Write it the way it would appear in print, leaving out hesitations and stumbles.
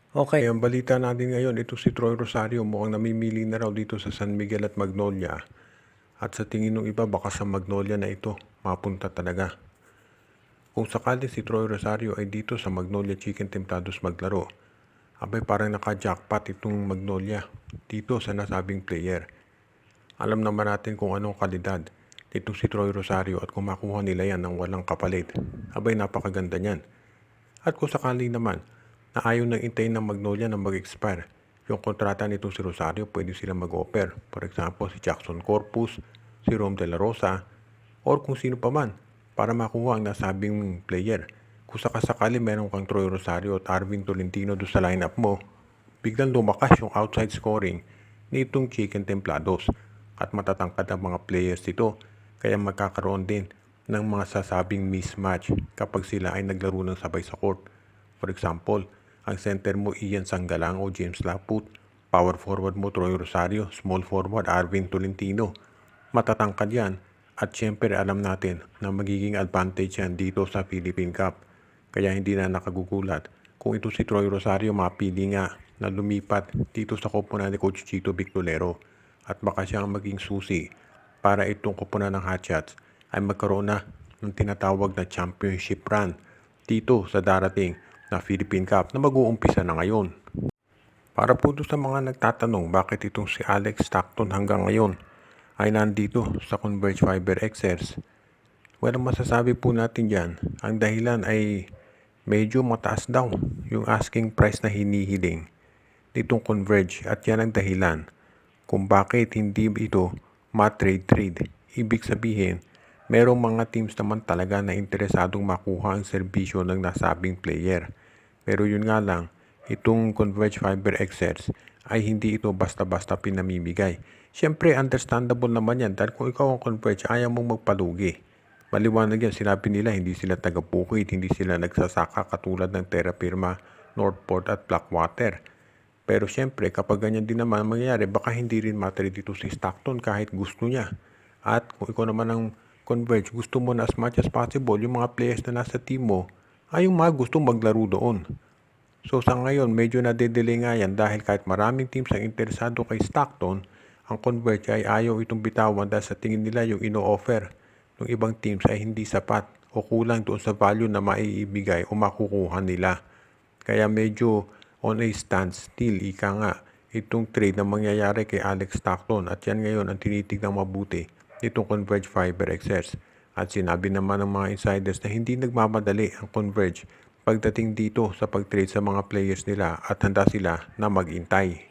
Okay, ang balita natin ngayon, ito si Troy Rosario mukhang namimili na raw dito sa San Miguel at Magnolia. At sa tingin ng iba, baka sa Magnolia na ito mapunta talaga. Kung sakali si Troy Rosario ay dito sa Magnolia Chicken Templados maglaro, abay parang naka-jackpot itong Magnolia dito sa nasabing player. Alam naman natin kung anong kalidad nitong si Troy Rosario at kung makuha nila yan ng walang kapalit. Abay napakaganda niyan. At kung sakali naman na ayaw nang intayin ng Magnolia na mag-expire, yung kontrata nitong si Rosario pwede sila mag-offer. For example, si Jackson Corpus, si Rom De La Rosa, or kung sino pa man para makuha ang nasabing player. Kung sakasakali meron kang Troy Rosario at Arvin Tolentino doon sa lineup mo, biglang lumakas yung outside scoring nitong Chicken Templados at matatangkad ang mga players dito kaya magkakaroon din ng mga sasabing mismatch kapag sila ay naglaro ng sabay sa court. For example, ang center mo Ian Sanggalang o James Laput, power forward mo Troy Rosario, small forward Arvin Tolentino. Matatangkad yan at syempre alam natin na magiging advantage yan dito sa Philippine Cup. Kaya hindi na nakagugulat kung ito si Troy Rosario mapili nga na lumipat dito sa koponan ni Coach Chito Victolero at baka siya ang maging susi para itong koponan ng Hotshots ay magkaroon na ng tinatawag na championship run dito sa darating na Philippine Cup na mag-uumpisa na ngayon. Para po doon sa mga nagtatanong bakit itong si Alex Stockton hanggang ngayon ay nandito sa Converge Fiber XRs, well, ang masasabi po natin dyan, ang dahilan ay medyo mataas daw yung asking price na hinihiling nitong Converge at yan ang dahilan kung bakit hindi ito ma-trade. Ibig sabihin, merong mga teams naman talaga na interesadong makuha ang serbisyo ng nasabing player. Pero yun nga lang, itong Converge Fiber XRs ay hindi ito basta-basta pinamimigay. Siyempre, understandable naman yan dahil kung ikaw ang Converge, ayaw mong magpalugi. Maliwanag yan, sinabi nila hindi sila taga-bukid, hindi sila nagsasaka katulad ng Terra Firma, Northport at Blackwater. Pero siyempre, kapag ganyan din naman mangyayari, baka hindi rin matter dito si Stockton kahit gusto niya. At kung ikaw naman ang Converge, gusto mo na as much as possible yung mga players na nasa team mo ay yung mga gusto maglaro doon. So sa ngayon, medyo nade-delay nga yan dahil kahit maraming teams ang interesado kay Stockton, ang Converge ay ayaw itong bitawan dahil sa tingin nila yung ino-offer ng ibang teams ay hindi sapat o kulang doon sa value na maiibigay o makukuha nila. Kaya medyo on a standstill, ika nga, itong trade na mangyayari kay Alex Stockton at yan ngayon ang tinitignan mabuti nitong Converge Fiber XS. At sinabi naman ng mga insiders na hindi nagmamadali ang Converge pagdating dito sa pag-trade sa mga players nila at handa sila na mag-intay.